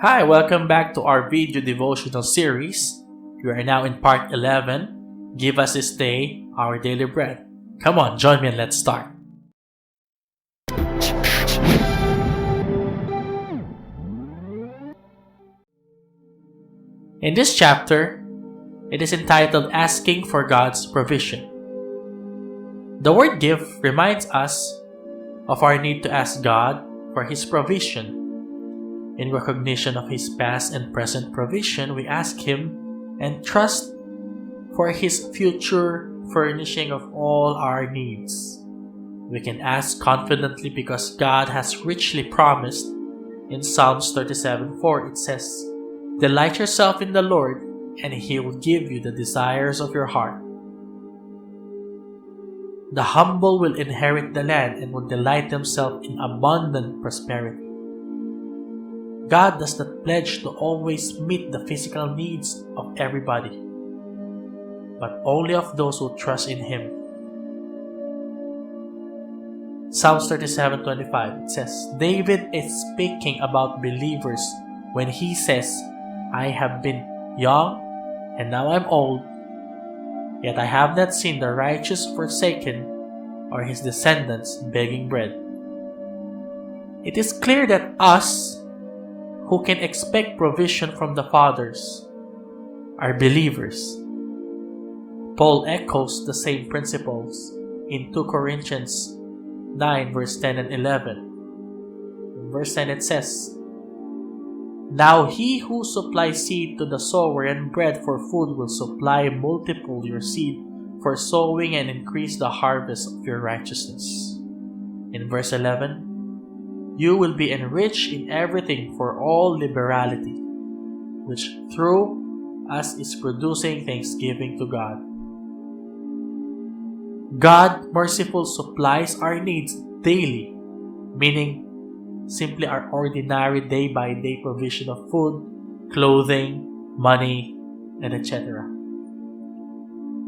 Hi, welcome back to our video devotional series. We are now in part 11. Give us this day our daily bread. Come on, join me and let's start. In this chapter, it is entitled Asking for God's Provision. The word give reminds us of our need to ask God for His provision. In recognition of His past and present provision, we ask Him and trust for His future furnishing of all our needs. We can ask confidently because God has richly promised. In Psalms 37:4 it says, "Delight yourself in the Lord, and He will give you the desires of your heart." The humble will inherit the land and will delight themselves in abundant prosperity. God does not pledge to always meet the physical needs of everybody, but only of those who trust in Him. Psalms 37:25 it says, David is speaking about believers when he says, "I have been young and now I'm old, yet I have not seen the righteous forsaken or his descendants begging bread." It is clear that us who can expect provision from the fathers are believers. Paul echoes the same principles in 2 Corinthians 9 verse 10 and 11. In verse 10 it says, "Now he who supplies seed to the sower and bread for food will supply multiple your seed for sowing and increase the harvest of your righteousness." In verse 11, "You will be enriched in everything for all liberality, which through us is producing thanksgiving to God." God mercifully supplies our needs daily, meaning simply our ordinary day-by-day provision of food, clothing, money, and etc.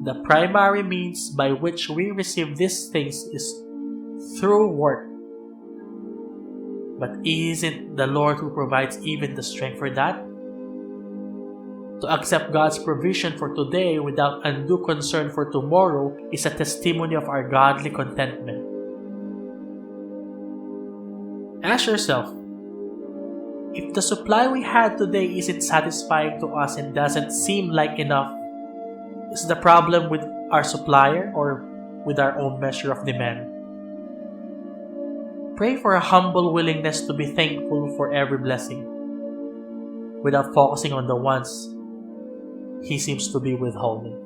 The primary means by which we receive these things is through work. But isn't the Lord who provides even the strength for that? To accept God's provision for today without undue concern for tomorrow is a testimony of our godly contentment. Ask yourself, if the supply we had today isn't satisfying to us and doesn't seem like enough, is the problem with our supplier or with our own measure of demand? Pray for a humble willingness to be thankful for every blessing, without focusing on the ones He seems to be withholding.